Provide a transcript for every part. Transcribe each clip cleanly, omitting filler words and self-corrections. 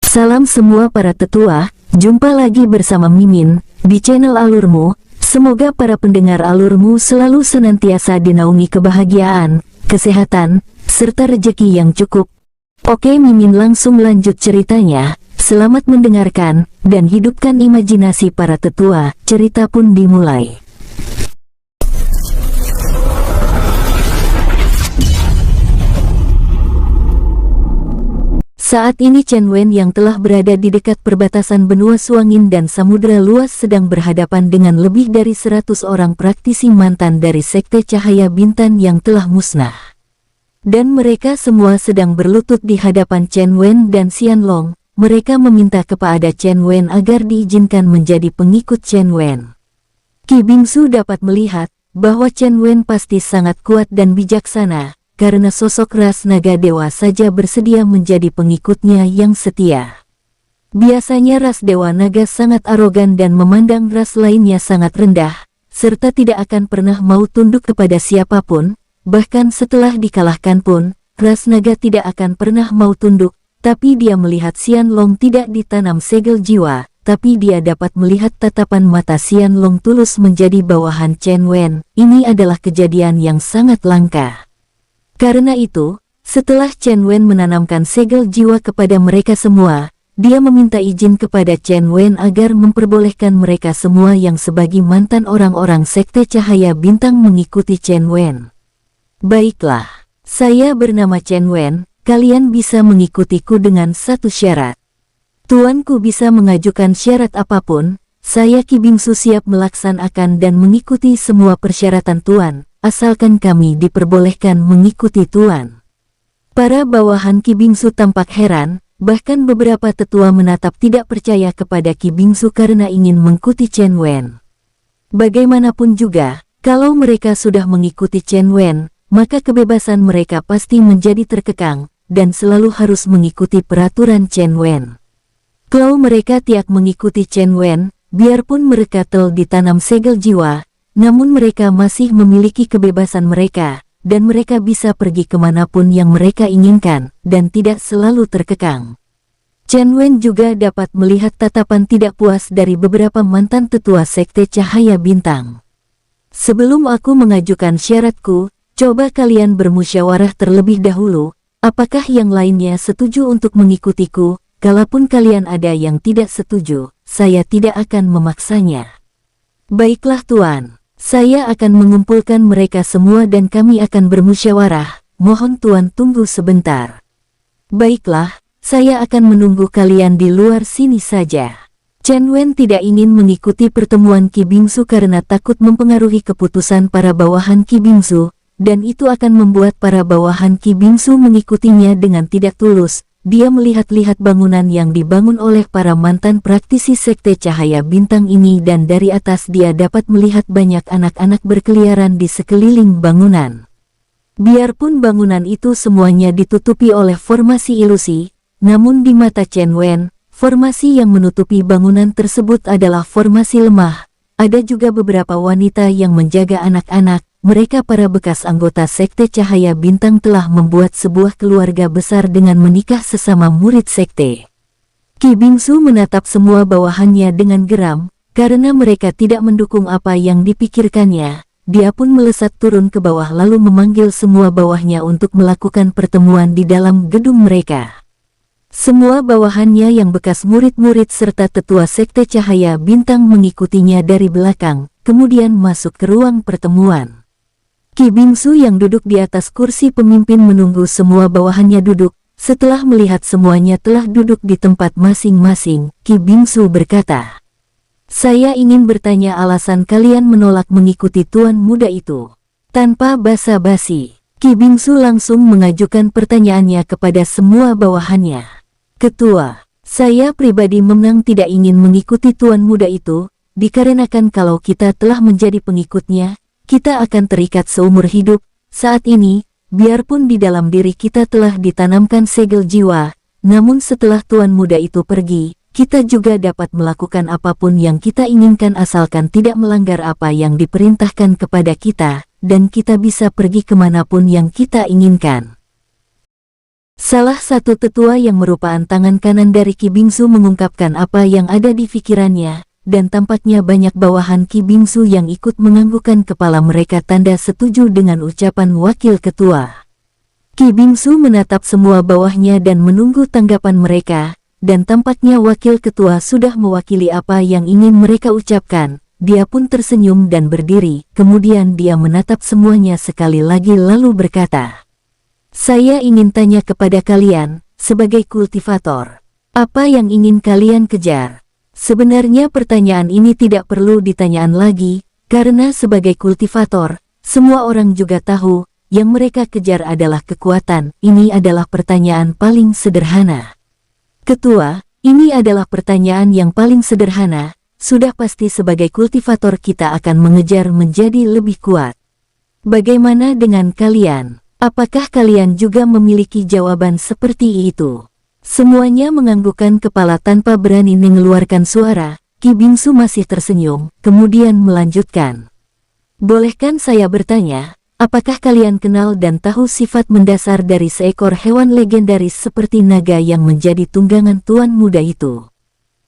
Salam semua para tetua, jumpa lagi bersama Mimin, di channel Alurmu. Semoga para pendengar Alurmu selalu senantiasa dinaungi kebahagiaan, kesehatan, serta rejeki yang cukup. Oke, Mimin langsung lanjut ceritanya. Selamat mendengarkan, dan hidupkan imajinasi para tetua. Cerita pun dimulai. Saat ini Chen Wen yang telah berada di dekat perbatasan benua Suangin dan Samudra Luas sedang berhadapan dengan lebih dari 100 orang praktisi mantan dari Sekte Cahaya Bintang yang telah musnah. Dan mereka semua sedang berlutut di hadapan Chen Wen dan Xian Long. Mereka meminta kepada Chen Wen agar diizinkan menjadi pengikut Chen Wen. Qi Bingsu dapat melihat bahwa Chen Wen pasti sangat kuat dan bijaksana, karena sosok ras naga dewa saja bersedia menjadi pengikutnya yang setia. Biasanya ras dewa naga sangat arogan dan memandang ras lainnya sangat rendah, serta tidak akan pernah mau tunduk kepada siapapun, bahkan setelah dikalahkan pun, ras naga tidak akan pernah mau tunduk, tapi dia melihat Xian Long tidak ditanam segel jiwa, tapi dia dapat melihat tatapan mata Xian Long tulus menjadi bawahan Chen Wen. Ini adalah kejadian yang sangat langka. Karena itu, setelah Chen Wen menanamkan segel jiwa kepada mereka semua, dia meminta izin kepada Chen Wen agar memperbolehkan mereka semua yang sebagai mantan orang-orang Sekte Cahaya Bintang mengikuti Chen Wen. Baiklah, saya bernama Chen Wen, kalian bisa mengikutiku dengan satu syarat. Tuanku bisa mengajukan syarat apapun, saya Qi Bingsu siap melaksanakan dan mengikuti semua persyaratan tuan. Asalkan kami diperbolehkan mengikuti tuan. Para bawahan Qi Bingsu tampak heran, bahkan beberapa tetua menatap tidak percaya kepada Qi Bingsu karena ingin mengikuti Chen Wen. Bagaimanapun juga, kalau mereka sudah mengikuti Chen Wen, maka kebebasan mereka pasti menjadi terkekang, dan selalu harus mengikuti peraturan Chen Wen. Kalau mereka tiak mengikuti Chen Wen, biarpun mereka telah ditanam segel jiwa, namun mereka masih memiliki kebebasan mereka, dan mereka bisa pergi kemanapun yang mereka inginkan, dan tidak selalu terkekang. Chen Wen juga dapat melihat tatapan tidak puas dari beberapa mantan tetua Sekte Cahaya Bintang. Sebelum aku mengajukan syaratku, coba kalian bermusyawarah terlebih dahulu, apakah yang lainnya setuju untuk mengikutiku? Kalaupun kalian ada yang tidak setuju, saya tidak akan memaksanya. Baiklah tuan. Saya akan mengumpulkan mereka semua dan kami akan bermusyawarah, mohon tuan tunggu sebentar. Baiklah, saya akan menunggu kalian di luar sini saja. Chen Wen tidak ingin mengikuti pertemuan Qi Bingsu karena takut mempengaruhi keputusan para bawahan Qi Bingsu, dan itu akan membuat para bawahan Qi Bingsu mengikutinya dengan tidak tulus. Dia melihat-lihat bangunan yang dibangun oleh para mantan praktisi Sekte Cahaya Bintang ini dan dari atas dia dapat melihat banyak anak-anak berkeliaran di sekeliling bangunan. Biarpun bangunan itu semuanya ditutupi oleh formasi ilusi, namun di mata Chen Wen, formasi yang menutupi bangunan tersebut adalah formasi lemah. Ada juga beberapa wanita yang menjaga anak-anak. Mereka para bekas anggota Sekte Cahaya Bintang telah membuat sebuah keluarga besar dengan menikah sesama murid sekte. Qi Bingsu menatap semua bawahannya dengan geram, karena mereka tidak mendukung apa yang dipikirkannya. Dia pun melesat turun ke bawah lalu memanggil semua bawahnya untuk melakukan pertemuan di dalam gedung mereka. Semua bawahannya yang bekas murid-murid serta tetua Sekte Cahaya Bintang mengikutinya dari belakang, kemudian masuk ke ruang pertemuan. Qi Bingsu yang duduk di atas kursi pemimpin menunggu semua bawahannya duduk. Setelah melihat semuanya telah duduk di tempat masing-masing, Qi Bingsu berkata, "Saya ingin bertanya alasan kalian menolak mengikuti tuan muda itu." Tanpa basa-basi, Qi Bingsu langsung mengajukan pertanyaannya kepada semua bawahannya. "Ketua, saya pribadi memang tidak ingin mengikuti tuan muda itu, dikarenakan kalau kita telah menjadi pengikutnya, kita akan terikat seumur hidup. Saat ini, biarpun di dalam diri kita telah ditanamkan segel jiwa, namun setelah tuan muda itu pergi, kita juga dapat melakukan apapun yang kita inginkan asalkan tidak melanggar apa yang diperintahkan kepada kita, dan kita bisa pergi kemanapun yang kita inginkan." Salah satu tetua yang merupakan tangan kanan dari Qi Bingsu mengungkapkan apa yang ada di pikirannya, dan tampaknya banyak bawahan Qi Bingsu yang ikut menganggukkan kepala mereka tanda setuju dengan ucapan wakil ketua. Qi Bingsu menatap semua bawahnya dan menunggu tanggapan mereka, dan tampaknya wakil ketua sudah mewakili apa yang ingin mereka ucapkan. Dia pun tersenyum dan berdiri, kemudian dia menatap semuanya sekali lagi lalu berkata, "Saya ingin tanya kepada kalian, sebagai kultivator, apa yang ingin kalian kejar?" Sebenarnya pertanyaan ini tidak perlu ditanyaan lagi, karena sebagai kultivator, semua orang juga tahu, yang mereka kejar adalah kekuatan. Ini adalah pertanyaan paling sederhana. Ketua, ini adalah pertanyaan yang paling sederhana. Sudah pasti sebagai kultivator kita akan mengejar menjadi lebih kuat. Bagaimana dengan kalian? Apakah kalian juga memiliki jawaban seperti itu? Semuanya menganggukkan kepala tanpa berani mengeluarkan suara. Qi Bingsu masih tersenyum, kemudian melanjutkan. Bolehkan saya bertanya, apakah kalian kenal dan tahu sifat mendasar dari seekor hewan legendaris seperti naga yang menjadi tunggangan tuan muda itu?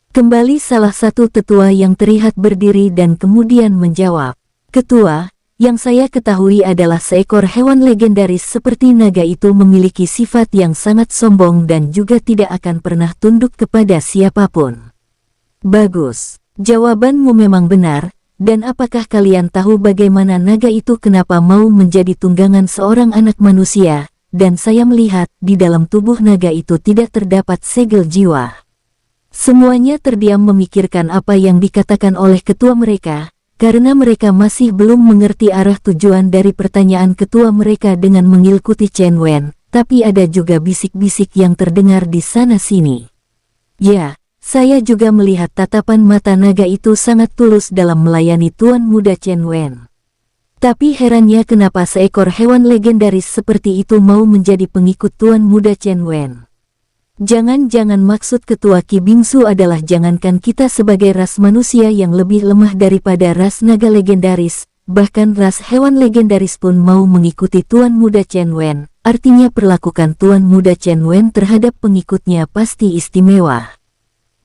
Kembali salah satu tetua yang terlihat berdiri dan kemudian menjawab, "Ketua, yang saya ketahui adalah seekor hewan legendaris seperti naga itu memiliki sifat yang sangat sombong dan juga tidak akan pernah tunduk kepada siapapun." Bagus, jawabanmu memang benar. Dan apakah kalian tahu bagaimana naga itu kenapa mau menjadi tunggangan seorang anak manusia? Dan saya melihat di dalam tubuh naga itu tidak terdapat segel jiwa. Semuanya terdiam memikirkan apa yang dikatakan oleh ketua mereka, karena mereka masih belum mengerti arah tujuan dari pertanyaan ketua mereka dengan mengikuti Chen Wen, tapi ada juga bisik-bisik yang terdengar di sana-sini. Ya, saya juga melihat tatapan mata naga itu sangat tulus dalam melayani Tuan Muda Chen Wen. Tapi herannya kenapa seekor hewan legendaris seperti itu mau menjadi pengikut Tuan Muda Chen Wen. Jangan-jangan maksud ketua Qi Bingsu adalah jangankan kita sebagai ras manusia yang lebih lemah daripada ras naga legendaris, bahkan ras hewan legendaris pun mau mengikuti Tuan Muda Chen Wen. Artinya perlakukan Tuan Muda Chen Wen terhadap pengikutnya pasti istimewa.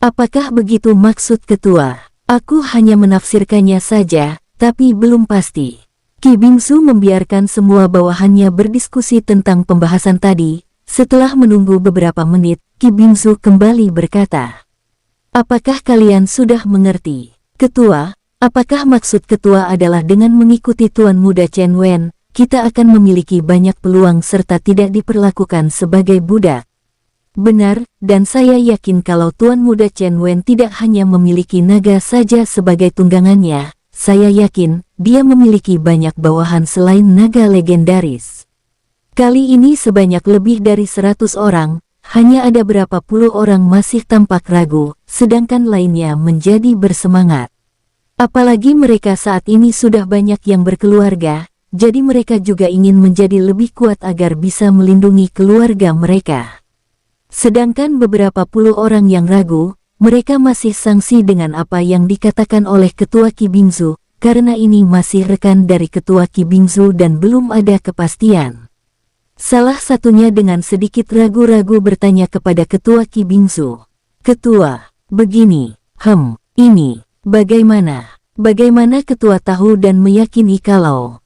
Apakah begitu maksud ketua? Aku hanya menafsirkannya saja, tapi belum pasti. Qi Bingsu membiarkan semua bawahannya berdiskusi tentang pembahasan tadi. Setelah menunggu beberapa menit, Qi Bingsu kembali berkata, "Apakah kalian sudah mengerti? Ketua, apakah maksud ketua adalah dengan mengikuti Tuan Muda Chen Wen, kita akan memiliki banyak peluang serta tidak diperlakukan sebagai budak?" Benar, dan saya yakin kalau Tuan Muda Chen Wen tidak hanya memiliki naga saja sebagai tunggangannya, saya yakin dia memiliki banyak bawahan selain naga legendaris. Kali ini sebanyak lebih dari 100 orang, hanya ada berapa puluh orang masih tampak ragu, sedangkan lainnya menjadi bersemangat. Apalagi mereka saat ini sudah banyak yang berkeluarga, jadi mereka juga ingin menjadi lebih kuat agar bisa melindungi keluarga mereka. Sedangkan beberapa puluh orang yang ragu, mereka masih sangsi dengan apa yang dikatakan oleh ketua Qi Bingsu, karena ini masih rekan dari ketua Qi Bingsu dan belum ada kepastian. Salah satunya dengan sedikit ragu-ragu bertanya kepada ketua Qi Bingsu, "Ketua, begini, ini, bagaimana? Bagaimana ketua tahu dan meyakini kalau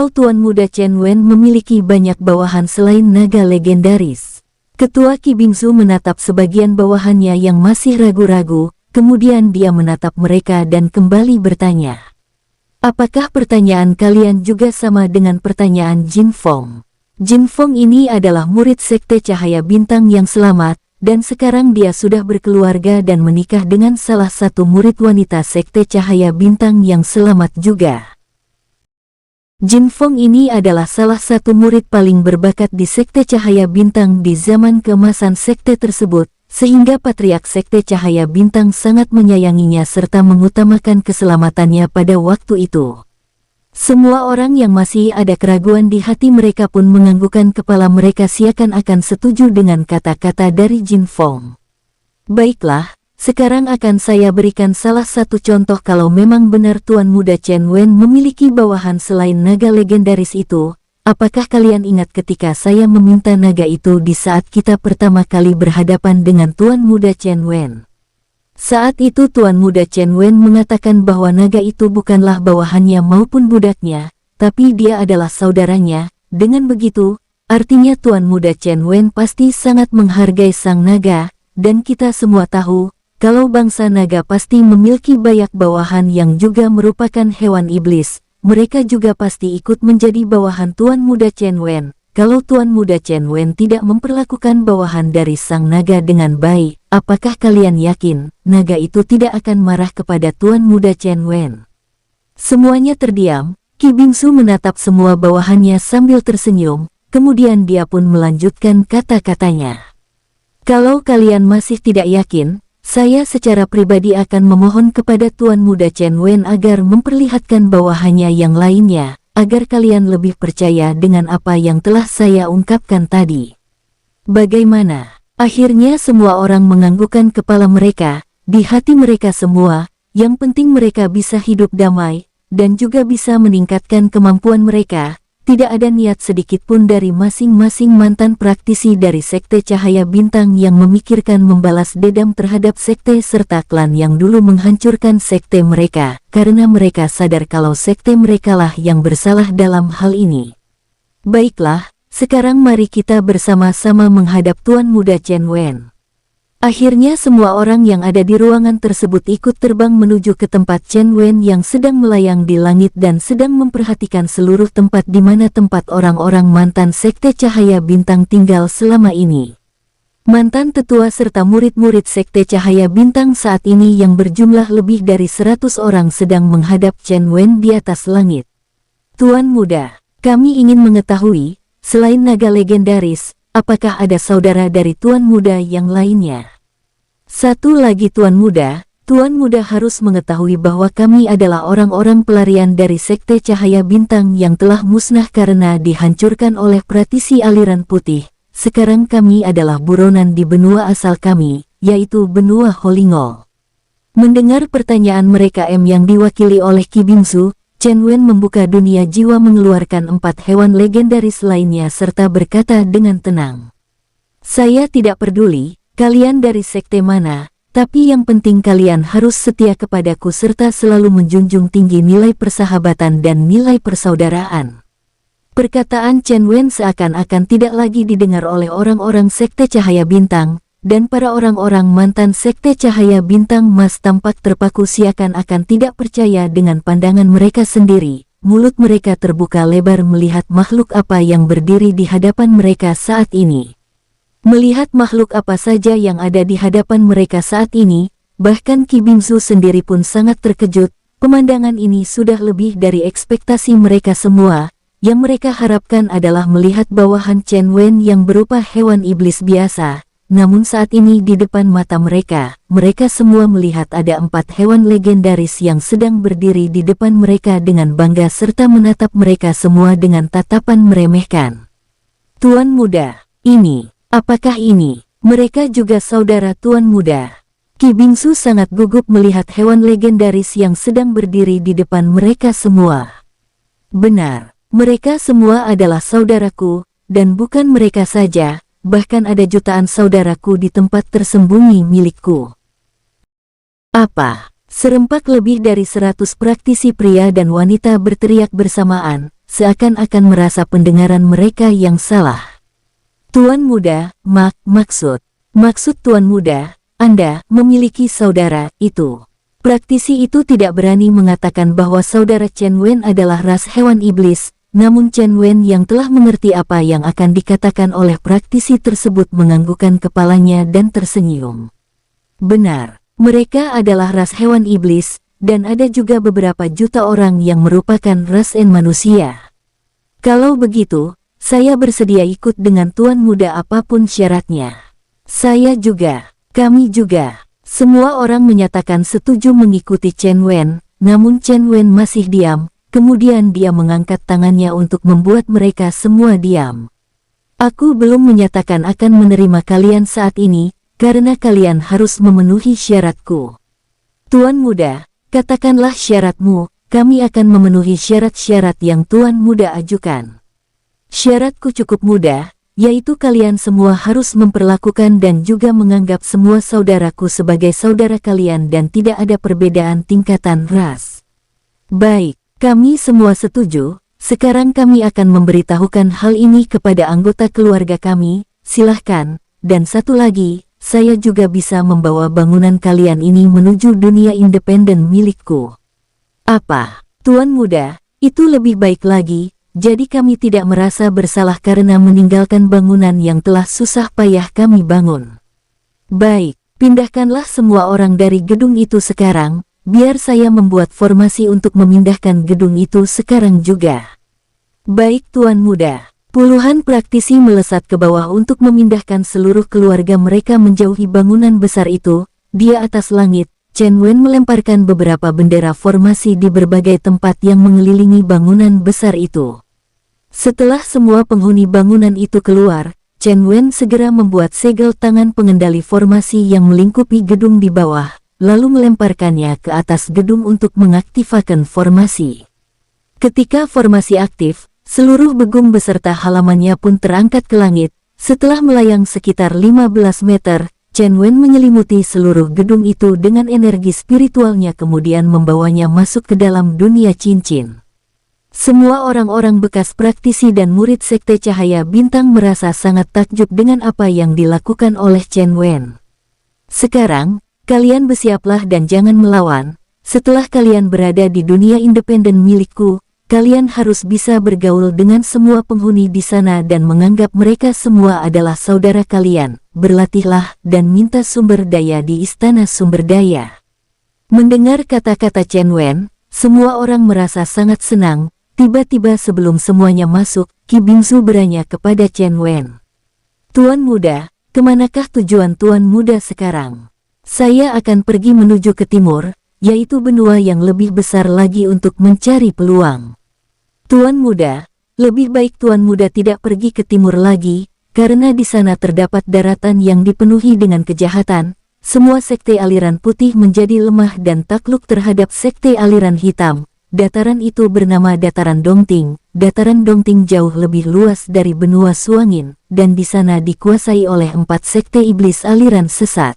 Tuan Muda Chen Wen memiliki banyak bawahan selain naga legendaris?" Ketua Qi Bingsu menatap sebagian bawahannya yang masih ragu-ragu, kemudian dia menatap mereka dan kembali bertanya, "Apakah pertanyaan kalian juga sama dengan pertanyaan Jin Feng?" Jin Feng ini adalah murid Sekte Cahaya Bintang yang selamat, dan sekarang dia sudah berkeluarga dan menikah dengan salah satu murid wanita Sekte Cahaya Bintang yang selamat juga. Jin Feng ini adalah salah satu murid paling berbakat di Sekte Cahaya Bintang di zaman keemasan sekte tersebut, sehingga Patriark Sekte Cahaya Bintang sangat menyayanginya serta mengutamakan keselamatannya pada waktu itu. Semua orang yang masih ada keraguan di hati mereka pun menganggukkan kepala mereka seakan-akan setuju dengan kata-kata dari Jin Feng. Baiklah, sekarang akan saya berikan salah satu contoh kalau memang benar Tuan Muda Chen Wen memiliki bawahan selain naga legendaris itu. apakah kalian ingat ketika saya meminta naga itu di saat kita pertama kali berhadapan dengan Tuan Muda Chen Wen? Saat itu Tuan Muda Chen Wen mengatakan bahwa naga itu bukanlah bawahannya maupun budaknya, tapi dia adalah saudaranya. Dengan begitu, artinya Tuan Muda Chen Wen pasti sangat menghargai sang naga, dan kita semua tahu, kalau bangsa naga pasti memiliki banyak bawahan yang juga merupakan hewan iblis. Mereka juga pasti ikut menjadi bawahan Tuan Muda Chen Wen. Kalau Tuan Muda Chen Wen tidak memperlakukan bawahan dari sang naga dengan baik, apakah kalian yakin naga itu tidak akan marah kepada Tuan Muda Chen Wen? Semuanya terdiam. Qi Bingsu menatap semua bawahannya sambil tersenyum, kemudian dia pun melanjutkan kata-katanya. Kalau kalian masih tidak yakin, saya secara pribadi akan memohon kepada Tuan Muda Chen Wen agar memperlihatkan bawahannya yang lainnya, agar kalian lebih percaya dengan apa yang telah saya ungkapkan tadi. Bagaimana? Akhirnya semua orang menganggukkan kepala mereka, di hati mereka semua, yang penting mereka bisa hidup damai, dan juga bisa meningkatkan kemampuan mereka. Tidak ada niat sedikit pun dari masing-masing mantan praktisi dari Sekte Cahaya Bintang yang memikirkan membalas dendam terhadap sekte serta klan yang dulu menghancurkan sekte mereka, karena mereka sadar kalau sekte merekalah yang bersalah dalam hal ini. Baiklah, sekarang mari kita bersama-sama menghadap Tuan Muda Chen Wen. Akhirnya semua orang yang ada di ruangan tersebut ikut terbang menuju ke tempat Chen Wen yang sedang melayang di langit dan sedang memperhatikan seluruh tempat di mana tempat orang-orang mantan Sekte Cahaya Bintang tinggal selama ini. Mantan tetua serta murid-murid Sekte Cahaya Bintang saat ini yang berjumlah lebih dari 100 orang sedang menghadap Chen Wen di atas langit. Tuan Muda, kami ingin mengetahui, selain naga legendaris, apakah ada saudara dari Tuan Muda yang lainnya? Satu lagi Tuan Muda harus mengetahui bahwa kami adalah orang-orang pelarian dari Sekte Cahaya Bintang yang telah musnah karena dihancurkan oleh praktisi aliran putih. Sekarang kami adalah buronan di benua asal kami, yaitu benua Holingol. Mendengar pertanyaan mereka yang diwakili oleh Qi Bingsu, Chen Wen membuka dunia jiwa mengeluarkan 4 hewan legendaris lainnya serta berkata dengan tenang. Saya tidak peduli, kalian dari sekte mana, tapi yang penting kalian harus setia kepadaku serta selalu menjunjung tinggi nilai persahabatan dan nilai persaudaraan. Perkataan Chen Wen seakan-akan tidak lagi didengar oleh orang-orang Sekte Cahaya Bintang, dan para orang-orang mantan Sekte Cahaya Bintang Mas tampak terpaku seakan-akan tidak percaya dengan pandangan mereka sendiri. Mulut mereka terbuka lebar melihat makhluk apa yang berdiri di hadapan mereka saat ini. Melihat makhluk apa saja yang ada di hadapan mereka saat ini, bahkan Qi Bingsu sendiri pun sangat terkejut. Pemandangan ini sudah lebih dari ekspektasi mereka semua. Yang mereka harapkan adalah melihat bawahan Chen Wen yang berupa hewan iblis biasa. Namun saat ini di depan mata mereka semua melihat ada 4 hewan legendaris yang sedang berdiri di depan mereka dengan bangga serta menatap mereka semua dengan tatapan meremehkan. Tuan Muda, apakah ini? Mereka juga saudara Tuan Muda. Qi Bingsu sangat gugup melihat hewan legendaris yang sedang berdiri di depan mereka semua. Benar, mereka semua adalah saudaraku, dan bukan mereka saja, bahkan ada jutaan saudaraku di tempat tersembunyi milikku. Apa? Serempak lebih dari 100 praktisi pria dan wanita berteriak bersamaan, seakan-akan merasa pendengaran mereka yang salah. Tuan Muda, maksud Tuan Muda, Anda memiliki saudara itu. Praktisi itu tidak berani mengatakan bahwa saudara Chen Wen adalah ras hewan iblis, namun Chen Wen yang telah mengerti apa yang akan dikatakan oleh praktisi tersebut menganggukkan kepalanya dan tersenyum. Benar, mereka adalah ras hewan iblis, dan ada juga beberapa juta orang yang merupakan ras manusia. Kalau begitu, saya bersedia ikut dengan Tuan Muda apapun syaratnya. Saya juga, kami juga. Semua orang menyatakan setuju mengikuti Chen Wen, namun Chen Wen masih diam. Kemudian dia mengangkat tangannya untuk membuat mereka semua diam. Aku belum menyatakan akan menerima kalian saat ini, karena kalian harus memenuhi syaratku. Tuan Muda, katakanlah syaratmu, kami akan memenuhi syarat-syarat yang Tuan Muda ajukan. Syaratku cukup mudah, yaitu kalian semua harus memperlakukan dan juga menganggap semua saudaraku sebagai saudara kalian dan tidak ada perbedaan tingkatan ras. Baik, kami semua setuju. Sekarang kami akan memberitahukan hal ini kepada anggota keluarga kami, silahkan. Dan satu lagi, saya juga bisa membawa bangunan kalian ini menuju dunia independen milikku. Apa, Tuan Muda, itu lebih baik lagi. Jadi kami tidak merasa bersalah karena meninggalkan bangunan yang telah susah payah kami bangun. Baik, pindahkanlah semua orang dari gedung itu sekarang, biar saya membuat formasi untuk memindahkan gedung itu sekarang juga. Baik Tuan Muda, puluhan praktisi melesat ke bawah untuk memindahkan seluruh keluarga mereka menjauhi bangunan besar itu. Di atas langit, Chen Wen melemparkan beberapa bendera formasi di berbagai tempat yang mengelilingi bangunan besar itu. Setelah semua penghuni bangunan itu keluar, Chen Wen segera membuat segel tangan pengendali formasi yang melingkupi gedung di bawah, lalu melemparkannya ke atas gedung untuk mengaktifkan formasi. Ketika formasi aktif, seluruh begung beserta halamannya pun terangkat ke langit. Setelah melayang sekitar 15 meter, Chen Wen menyelimuti seluruh gedung itu dengan energi spiritualnya kemudian membawanya masuk ke dalam dunia cincin. Semua orang-orang bekas praktisi dan murid Sekte Cahaya Bintang merasa sangat takjub dengan apa yang dilakukan oleh Chen Wen. Sekarang, kalian bersiaplah dan jangan melawan. Setelah kalian berada di dunia independen milikku, kalian harus bisa bergaul dengan semua penghuni di sana dan menganggap mereka semua adalah saudara kalian. Berlatihlah dan minta sumber daya di istana sumber daya. Mendengar kata-kata Chen Wen, semua orang merasa sangat senang. Tiba-tiba sebelum semuanya masuk, Qi Bingsu bertanya kepada Chen Wen. Tuan Muda, kemanakah tujuan Tuan Muda sekarang? Saya akan pergi menuju ke timur, yaitu benua yang lebih besar lagi untuk mencari peluang. Tuan Muda, lebih baik Tuan Muda tidak pergi ke timur lagi, karena di sana terdapat daratan yang dipenuhi dengan kejahatan. Semua sekte aliran putih menjadi lemah dan takluk terhadap sekte aliran hitam. Dataran itu bernama Dataran Dongting. Dataran Dongting jauh lebih luas dari benua Suangin, dan di sana dikuasai oleh 4 sekte iblis aliran sesat.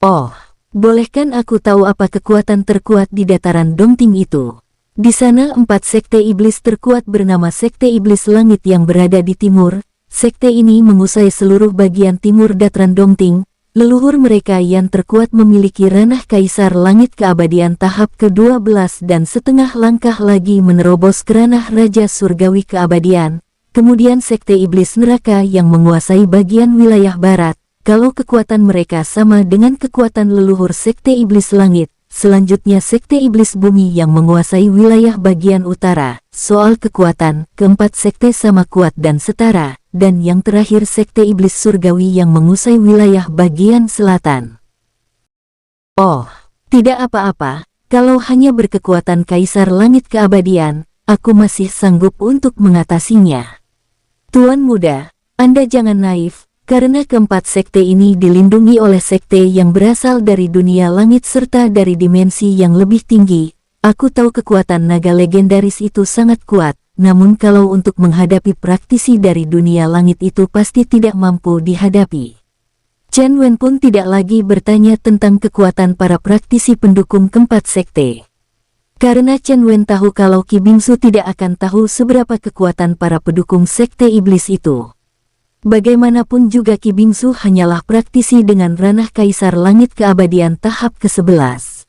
Oh, bolehkan aku tahu apa kekuatan terkuat di Dataran Dongting itu? Di sana 4 sekte iblis terkuat bernama Sekte Iblis Langit yang berada di timur. Sekte ini menguasai seluruh bagian timur Dataran Dongting. Leluhur mereka yang terkuat memiliki ranah Kaisar Langit Keabadian tahap ke-12 dan setengah langkah lagi menerobos ke ranah Raja Surgawi Keabadian. Kemudian Sekte Iblis Neraka yang menguasai bagian wilayah barat. Kalau kekuatan mereka sama dengan kekuatan leluhur Sekte Iblis Langit. Selanjutnya Sekte Iblis Bumi yang menguasai wilayah bagian utara. Soal kekuatan, keempat sekte sama kuat dan setara. Dan yang terakhir Sekte Iblis Surgawi yang menguasai wilayah bagian selatan. Oh, tidak apa-apa, kalau hanya berkekuatan Kaisar Langit Keabadian, aku masih sanggup untuk mengatasinya. Tuan Muda, Anda jangan naif, karena keempat sekte ini dilindungi oleh sekte yang berasal dari dunia langit serta dari dimensi yang lebih tinggi. Aku tahu kekuatan naga legendaris itu sangat kuat, namun kalau untuk menghadapi praktisi dari dunia langit itu pasti tidak mampu dihadapi. Chen Wen pun tidak lagi bertanya tentang kekuatan para praktisi pendukung keempat sekte. Karena Chen Wen tahu kalau Qi Bingsu tidak akan tahu seberapa kekuatan para pendukung sekte iblis itu. Bagaimanapun juga Qi Bingsu hanyalah praktisi dengan ranah Kaisar Langit Keabadian tahap ke-11.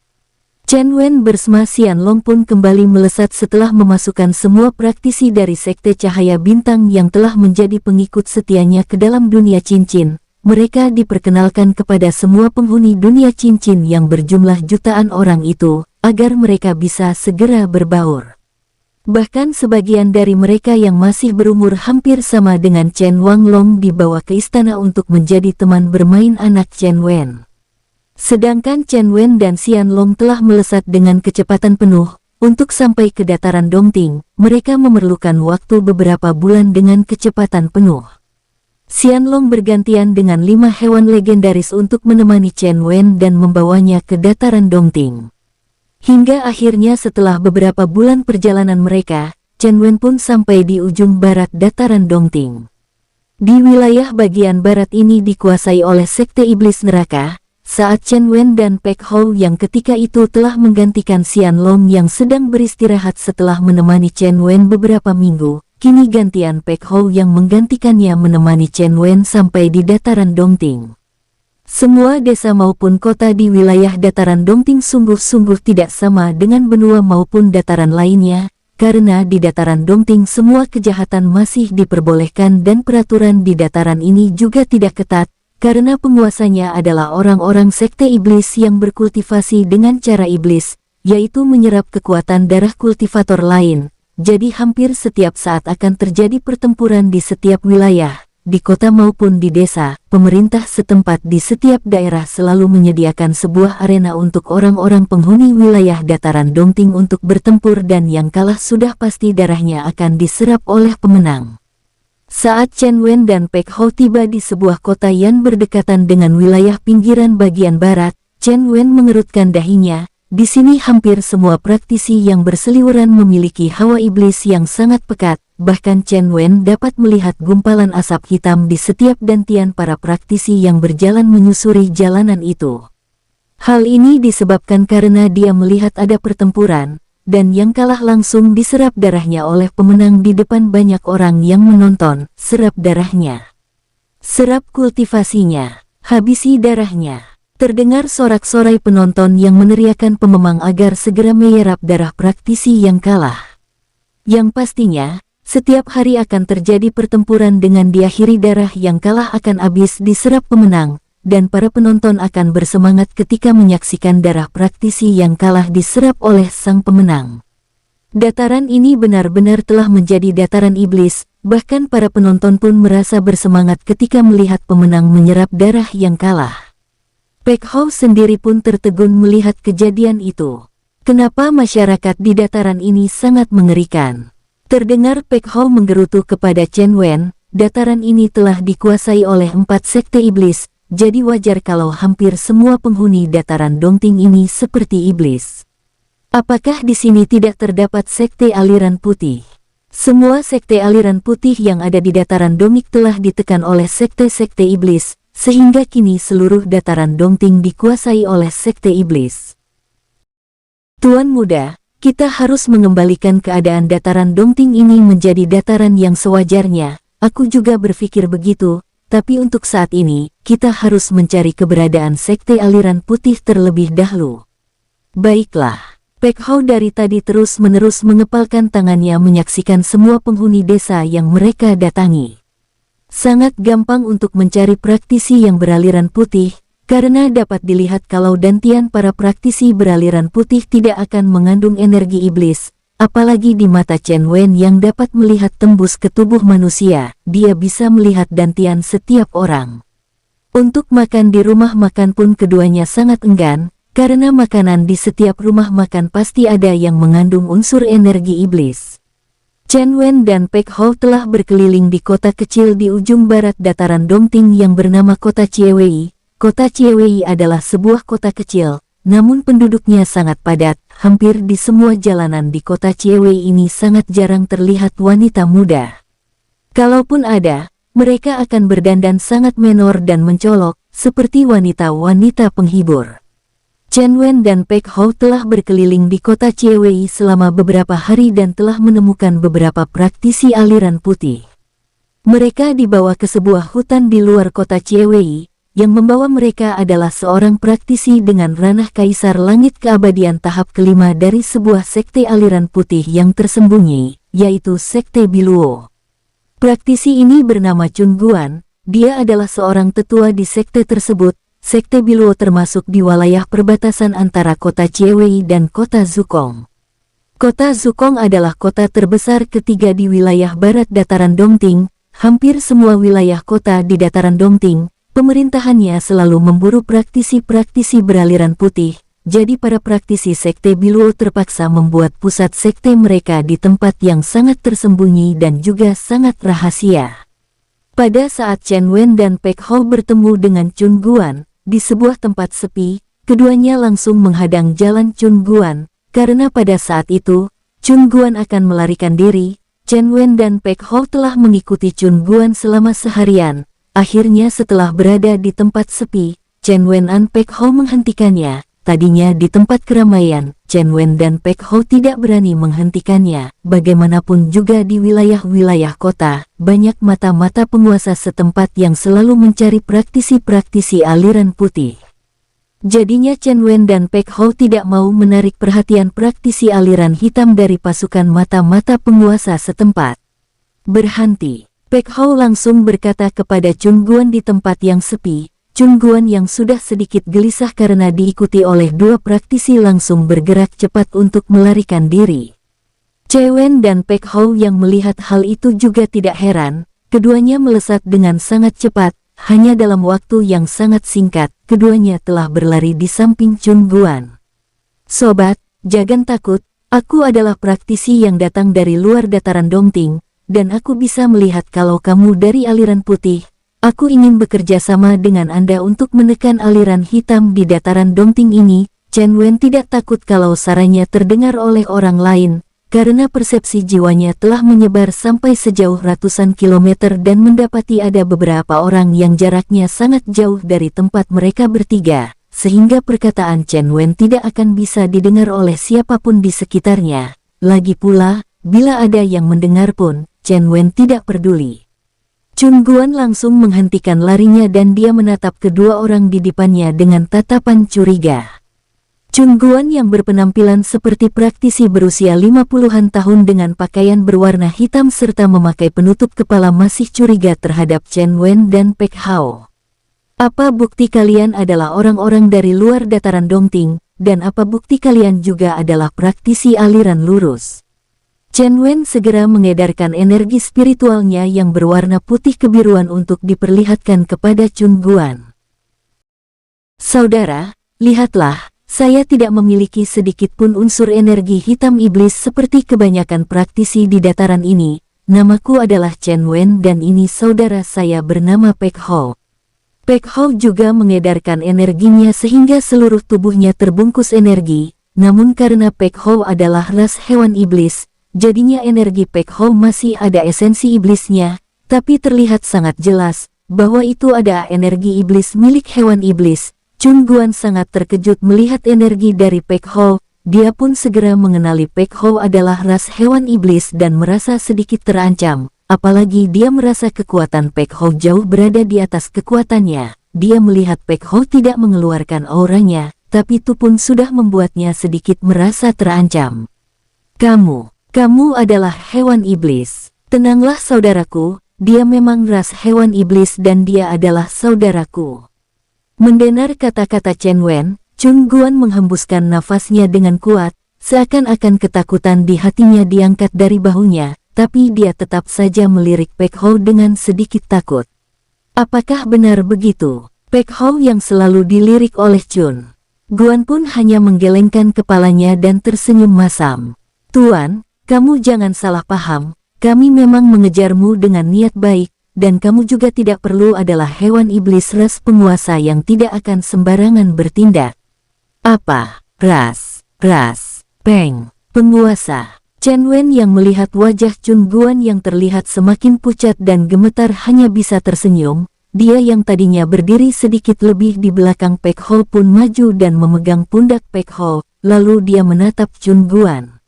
Chen Wen bersama Xian Long pun kembali melesat setelah memasukkan semua praktisi dari Sekte Cahaya Bintang yang telah menjadi pengikut setianya ke dalam dunia cincin. Mereka diperkenalkan kepada semua penghuni dunia cincin yang berjumlah jutaan orang itu, agar mereka bisa segera berbaur. Bahkan sebagian dari mereka yang masih berumur hampir sama dengan Chen Wanglong dibawa ke istana untuk menjadi teman bermain anak Chen Wen. Sedangkan Chen Wen dan Xian Long telah melesat dengan kecepatan penuh. Untuk sampai ke Dataran Dongting, mereka memerlukan waktu beberapa bulan dengan kecepatan penuh. Xian Long bergantian dengan 5 hewan legendaris untuk menemani Chen Wen dan membawanya ke Dataran Dongting. Hingga akhirnya setelah beberapa bulan perjalanan mereka, Chen Wen pun sampai di ujung barat dataran Dongting. Di wilayah bagian barat ini dikuasai oleh Sekte Iblis Neraka, saat Chen Wen dan Pek Hou yang ketika itu telah menggantikan Xian Long yang sedang beristirahat setelah menemani Chen Wen beberapa minggu, kini gantian Pek Hou yang menggantikannya menemani Chen Wen sampai di dataran Dongting. Semua desa maupun kota di wilayah dataran Dongting sungguh-sungguh tidak sama dengan benua maupun dataran lainnya, karena di dataran Dongting semua kejahatan masih diperbolehkan dan peraturan di dataran ini juga tidak ketat, karena penguasanya adalah orang-orang Sekte Iblis yang berkultivasi dengan cara iblis, yaitu menyerap kekuatan darah kultivator lain. Jadi hampir setiap saat akan terjadi pertempuran di setiap wilayah, di kota maupun di desa. Pemerintah setempat di setiap daerah selalu menyediakan sebuah arena untuk orang-orang penghuni wilayah dataran Dongting untuk bertempur, dan yang kalah sudah pasti darahnya akan diserap oleh pemenang. Saat Chen Wen dan Pek Hou tiba di sebuah kota yang berdekatan dengan wilayah pinggiran bagian barat, Chen Wen mengerutkan dahinya. Di sini hampir semua praktisi yang berseliweran memiliki hawa iblis yang sangat pekat, bahkan Chen Wen dapat melihat gumpalan asap hitam di setiap dantian para praktisi yang berjalan menyusuri jalanan itu. Hal ini disebabkan karena dia melihat ada pertempuran, dan yang kalah langsung diserap darahnya oleh pemenang di depan banyak orang yang menonton. Serap darahnya. Serap kultivasinya. Habisi darahnya. Terdengar sorak-sorai penonton yang meneriakan pememang agar segera menyerap darah praktisi yang kalah. Yang pastinya, setiap hari akan terjadi pertempuran dengan diakhiri darah yang kalah akan habis diserap pemenang, dan para penonton akan bersemangat ketika menyaksikan darah praktisi yang kalah diserap oleh sang pemenang. Dataran ini benar-benar telah menjadi dataran iblis, bahkan para penonton pun merasa bersemangat ketika melihat pemenang menyerap darah yang kalah. Pek Hou sendiri pun tertegun melihat kejadian itu. Kenapa masyarakat di dataran ini sangat mengerikan? Terdengar Pek Hou menggerutu kepada Chen Wen, dataran ini telah dikuasai oleh 4 sekte iblis, jadi wajar kalau hampir semua penghuni dataran Dongting ini seperti iblis. Apakah di sini tidak terdapat sekte aliran putih? Semua sekte aliran putih yang ada di dataran Domik telah ditekan oleh sekte-sekte iblis, sehingga kini seluruh dataran Dongting dikuasai oleh sekte iblis. Tuan muda, kita harus mengembalikan keadaan dataran Dongting ini menjadi dataran yang sewajarnya. Aku juga berpikir begitu, tapi untuk saat ini, kita harus mencari keberadaan sekte aliran putih terlebih dahulu. Baiklah, Pek Hou dari tadi terus-menerus mengepalkan tangannya menyaksikan semua penghuni desa yang mereka datangi. Sangat gampang untuk mencari praktisi yang beraliran putih, karena dapat dilihat kalau dantian para praktisi beraliran putih tidak akan mengandung energi iblis, apalagi di mata Chen Wen yang dapat melihat tembus ke tubuh manusia, dia bisa melihat dantian setiap orang. Untuk makan di rumah makan pun keduanya sangat enggan, karena makanan di setiap rumah makan pasti ada yang mengandung unsur energi iblis. Chen Wen dan Pek Hou telah berkeliling di kota kecil di ujung barat dataran Dongting yang bernama Kota Chiewei. Kota Chiewei adalah sebuah kota kecil, namun penduduknya sangat padat. Hampir di semua jalanan di kota Chiewei ini sangat jarang terlihat wanita muda. Kalaupun ada, mereka akan berdandan sangat menor dan mencolok, seperti wanita-wanita penghibur. Chen Wen dan Pek Hou telah berkeliling di kota Chiewei selama beberapa hari dan telah menemukan beberapa praktisi aliran putih. Mereka dibawa ke sebuah hutan di luar kota Chiewei. Yang membawa mereka adalah seorang praktisi dengan ranah Kaisar Langit Keabadian tahap kelima dari sebuah sekte aliran putih yang tersembunyi, yaitu Sekte Biluo. Praktisi ini bernama Chun Guan, dia adalah seorang tetua di sekte tersebut. Sekte Biluo termasuk di wilayah perbatasan antara kota Chiewei dan kota Zukong. Kota Zukong adalah kota terbesar ketiga di wilayah barat dataran Dongting. Hampir semua wilayah kota di dataran Dongting, pemerintahannya selalu memburu praktisi-praktisi beraliran putih, jadi para praktisi sekte Biluo terpaksa membuat pusat sekte mereka di tempat yang sangat tersembunyi dan juga sangat rahasia. Pada saat Chen Wen dan Pek Hou bertemu dengan Chun Guan, di sebuah tempat sepi, keduanya langsung menghadang jalan Chun Guan, karena pada saat itu, Chun Guan akan melarikan diri. Chen Wen dan Pek Hao telah mengikuti Chun Guan selama seharian. Akhirnya setelah berada di tempat sepi, Chen Wen dan Pek Hao menghentikannya. Tadinya di tempat keramaian, Chen Wen dan Pek Hao tidak berani menghentikannya. Bagaimanapun juga di wilayah-wilayah kota, banyak mata-mata penguasa setempat yang selalu mencari praktisi-praktisi aliran putih. Jadinya Chen Wen dan Pek Hao tidak mau menarik perhatian praktisi aliran hitam dari pasukan mata-mata penguasa setempat. Berhenti. Pek Hao langsung berkata kepada Chun Guan di tempat yang sepi. Chun Guan yang sudah sedikit gelisah karena diikuti oleh dua praktisi langsung bergerak cepat untuk melarikan diri. Chen Wen dan Pek Hao yang melihat hal itu juga tidak heran. Keduanya melesat dengan sangat cepat. Hanya dalam waktu yang sangat singkat, keduanya telah berlari di samping Chun Guan. Sobat, jangan takut, aku adalah praktisi yang datang dari luar dataran Dongting, dan aku bisa melihat kalau kamu dari aliran putih. Aku ingin bekerja sama dengan Anda untuk menekan aliran hitam di dataran Dongting ini. Chen Wen tidak takut kalau sarannya terdengar oleh orang lain, karena persepsi jiwanya telah menyebar sampai sejauh ratusan kilometer dan mendapati ada beberapa orang yang jaraknya sangat jauh dari tempat mereka bertiga, sehingga perkataan Chen Wen tidak akan bisa didengar oleh siapapun di sekitarnya. Lagi pula, bila ada yang mendengar pun, Chen Wen tidak peduli. Chun Guan langsung menghentikan larinya dan dia menatap kedua orang di depannya dengan tatapan curiga. Chun Guan yang berpenampilan seperti praktisi berusia 50-an tahun dengan pakaian berwarna hitam serta memakai penutup kepala masih curiga terhadap Chen Wen dan Pek Hao. Apa bukti kalian adalah orang-orang dari luar dataran Dongting, dan apa bukti kalian juga adalah praktisi aliran lurus? Chen Wen segera mengedarkan energi spiritualnya yang berwarna putih kebiruan untuk diperlihatkan kepada Chun Guan. Saudara, lihatlah, saya tidak memiliki sedikit pun unsur energi hitam iblis seperti kebanyakan praktisi di dataran ini. Namaku adalah Chen Wen dan ini saudara saya bernama Pek Hao. Pek Hao juga mengedarkan energinya sehingga seluruh tubuhnya terbungkus energi, namun karena Pek Hao adalah ras hewan iblis, jadinya energi Pek Hao masih ada esensi iblisnya, tapi terlihat sangat jelas bahwa itu ada energi iblis milik hewan iblis. Chun Guan sangat terkejut melihat energi dari Pek Hao. Dia pun segera mengenali Pek Hao adalah ras hewan iblis dan merasa sedikit terancam. Apalagi dia merasa kekuatan Pek Hao jauh berada di atas kekuatannya. Dia melihat Pek Hao tidak mengeluarkan auranya, tapi itu pun sudah membuatnya sedikit merasa terancam. Kamu adalah hewan iblis. Tenanglah saudaraku, dia memang ras hewan iblis dan dia adalah saudaraku. Mendengar kata-kata Chen Wen, Chun Guan menghembuskan nafasnya dengan kuat, seakan-akan ketakutan di hatinya diangkat dari bahunya, tapi dia tetap saja melirik Pek Hao dengan sedikit takut. Apakah benar begitu? Pek Hao yang selalu dilirik oleh Chun Guan pun hanya menggelengkan kepalanya dan tersenyum masam. Tuan, kamu jangan salah paham, kami memang mengejarmu dengan niat baik, dan kamu juga tidak perlu adalah hewan iblis ras penguasa yang tidak akan sembarangan bertindak. Apa? Ras, Peng, penguasa. Chen Wen yang melihat wajah Chun Guan yang terlihat semakin pucat dan gemetar hanya bisa tersenyum. Dia yang tadinya berdiri sedikit lebih di belakang Pek Hao pun maju dan memegang pundak Pek Hao, lalu dia menatap Chun Guan.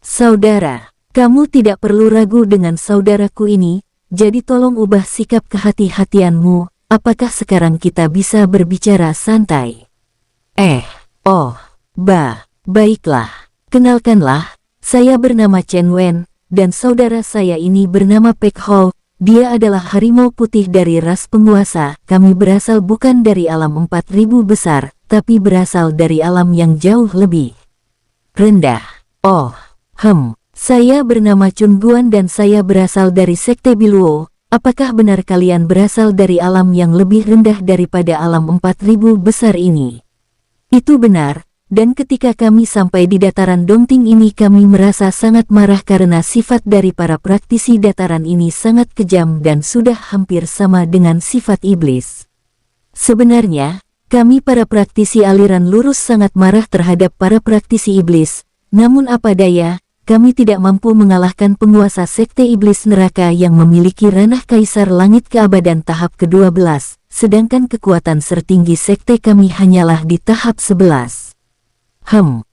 Saudara, kamu tidak perlu ragu dengan saudaraku ini. Jadi tolong ubah sikap kehati-hatianmu, apakah sekarang kita bisa berbicara santai? Baiklah. Kenalkanlah, saya bernama Chen Wen, dan saudara saya ini bernama Pek Hao. Dia adalah harimau putih dari ras penguasa. Kami berasal bukan dari alam 4000 besar, tapi berasal dari alam yang jauh lebih rendah. Saya bernama Chun Guan dan saya berasal dari Sekte Biluo. Apakah benar kalian berasal dari alam yang lebih rendah daripada alam 4000 besar ini? Itu benar, dan ketika kami sampai di dataran Dongting ini kami merasa sangat marah karena sifat dari para praktisi dataran ini sangat kejam dan sudah hampir sama dengan sifat iblis. Sebenarnya, kami para praktisi aliran lurus sangat marah terhadap para praktisi iblis, namun apa daya, kami tidak mampu mengalahkan penguasa Sekte Iblis Neraka yang memiliki ranah Kaisar Langit Keabadan tahap ke-12, sedangkan kekuatan tertinggi Sekte kami hanyalah di tahap 11.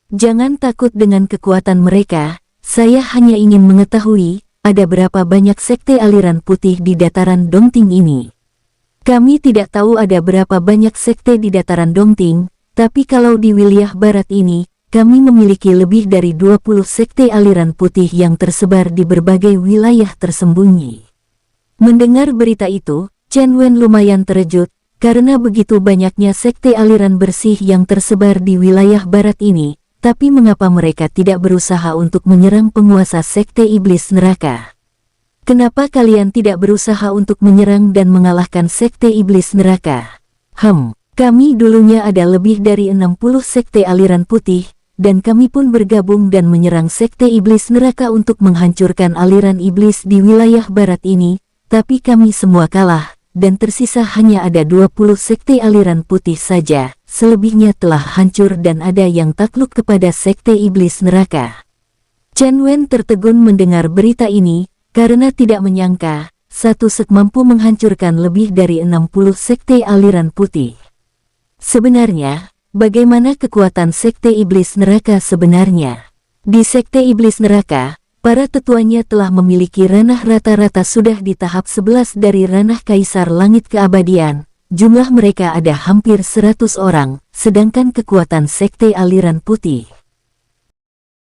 Jangan takut dengan kekuatan mereka, saya hanya ingin mengetahui, ada berapa banyak Sekte aliran putih di dataran Dongting ini. Kami tidak tahu ada berapa banyak sekte di dataran Dongting, tapi kalau di wilayah barat ini, kami memiliki lebih dari 20 sekte aliran putih yang tersebar di berbagai wilayah tersembunyi. Mendengar berita itu, Chen Wen lumayan terkejut, karena begitu banyaknya sekte aliran bersih yang tersebar di wilayah barat ini, tapi mengapa mereka tidak berusaha untuk menyerang penguasa Sekte Iblis Neraka? Kenapa kalian tidak berusaha untuk menyerang dan mengalahkan Sekte Iblis Neraka? Kami dulunya ada lebih dari 60 sekte aliran putih, dan kami pun bergabung dan menyerang Sekte Iblis Neraka untuk menghancurkan aliran iblis di wilayah barat ini, tapi kami semua kalah, dan tersisa hanya ada 20 sekte aliran putih saja, selebihnya telah hancur dan ada yang takluk kepada Sekte Iblis Neraka. Chen Wen tertegun mendengar berita ini, karena tidak menyangka, satu sek mampu menghancurkan lebih dari 60 sekte aliran putih. Sebenarnya, bagaimana kekuatan Sekte Iblis Neraka sebenarnya? Di Sekte Iblis Neraka, para tetuanya telah memiliki ranah rata-rata sudah di tahap 11 dari ranah Kaisar Langit Keabadian. Jumlah mereka ada hampir 100 orang, sedangkan kekuatan Sekte aliran putih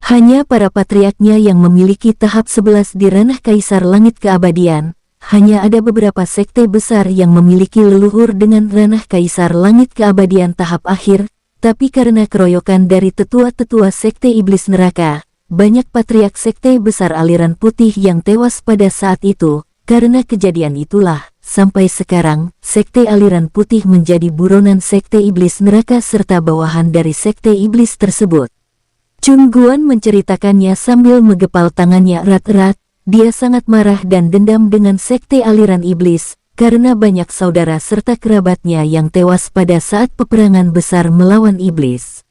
hanya para patriarknya yang memiliki tahap 11 di ranah Kaisar Langit Keabadian. Hanya ada beberapa sekte besar yang memiliki leluhur dengan ranah Kaisar Langit Keabadian tahap akhir, tapi karena keroyokan dari tetua-tetua Sekte Iblis Neraka, banyak patriark sekte besar aliran putih yang tewas pada saat itu. Karena kejadian itulah, sampai sekarang, Sekte aliran putih menjadi buronan Sekte Iblis Neraka serta bawahan dari Sekte Iblis tersebut. Chun Guan menceritakannya sambil menggepal tangannya erat-erat. Dia sangat marah dan dendam dengan sekte aliran iblis, karena banyak saudara serta kerabatnya yang tewas pada saat peperangan besar melawan iblis.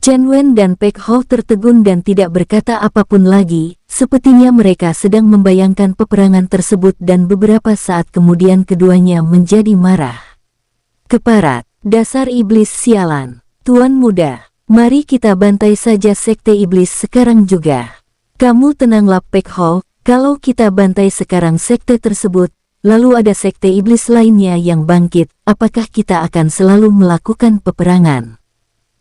Chen Wen dan Pek Hou tertegun dan tidak berkata apapun lagi, sepertinya mereka sedang membayangkan peperangan tersebut dan beberapa saat kemudian keduanya menjadi marah. Keparat, dasar iblis sialan. Tuan muda, mari kita bantai saja sekte iblis sekarang juga. Kamu tenanglah Pek Hou. Kalau kita bantai sekarang sekte tersebut, lalu ada sekte iblis lainnya yang bangkit, apakah kita akan selalu melakukan peperangan?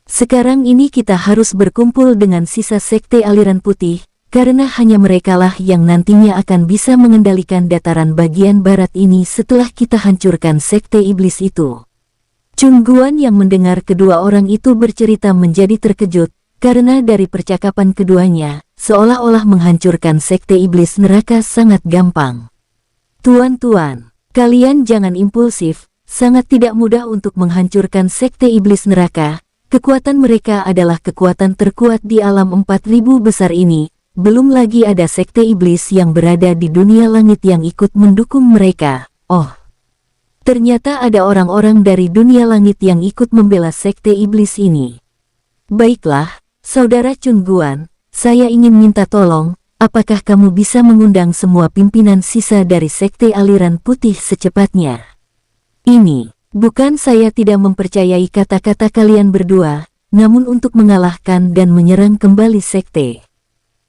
Sekarang ini kita harus berkumpul dengan sisa sekte aliran putih, karena hanya merekalah yang nantinya akan bisa mengendalikan dataran bagian barat ini setelah kita hancurkan sekte iblis itu. Chun Guan yang mendengar kedua orang itu bercerita menjadi terkejut, karena dari percakapan keduanya, seolah-olah menghancurkan Sekte Iblis Neraka sangat gampang. Tuan-tuan, kalian jangan impulsif, sangat tidak mudah untuk menghancurkan Sekte Iblis Neraka. Kekuatan mereka adalah kekuatan terkuat di alam 4000 besar ini, belum lagi ada Sekte Iblis yang berada di dunia langit yang ikut mendukung mereka. Oh, ternyata ada orang-orang dari dunia langit yang ikut membela Sekte Iblis ini. Baiklah, Saudara Chun Guan, saya ingin minta tolong, apakah kamu bisa mengundang semua pimpinan sisa dari Sekte Aliran Putih secepatnya? Ini, bukan saya tidak mempercayai kata-kata kalian berdua, namun untuk mengalahkan dan menyerang kembali Sekte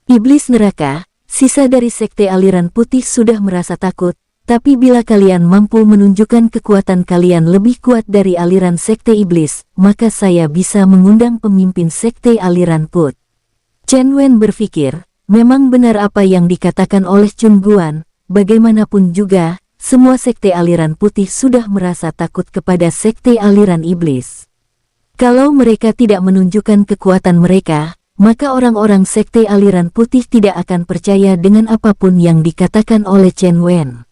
Iblis Neraka, sisa dari Sekte Aliran Putih sudah merasa takut, tapi bila kalian mampu menunjukkan kekuatan kalian lebih kuat dari aliran Sekte Iblis, maka saya bisa mengundang pemimpin Sekte Aliran Put. Chen Wen berpikir, memang benar apa yang dikatakan oleh Chun Guan, bagaimanapun juga, semua Sekte Aliran Putih sudah merasa takut kepada Sekte Aliran Iblis. Kalau mereka tidak menunjukkan kekuatan mereka, maka orang-orang Sekte Aliran Putih tidak akan percaya dengan apapun yang dikatakan oleh Chen Wen.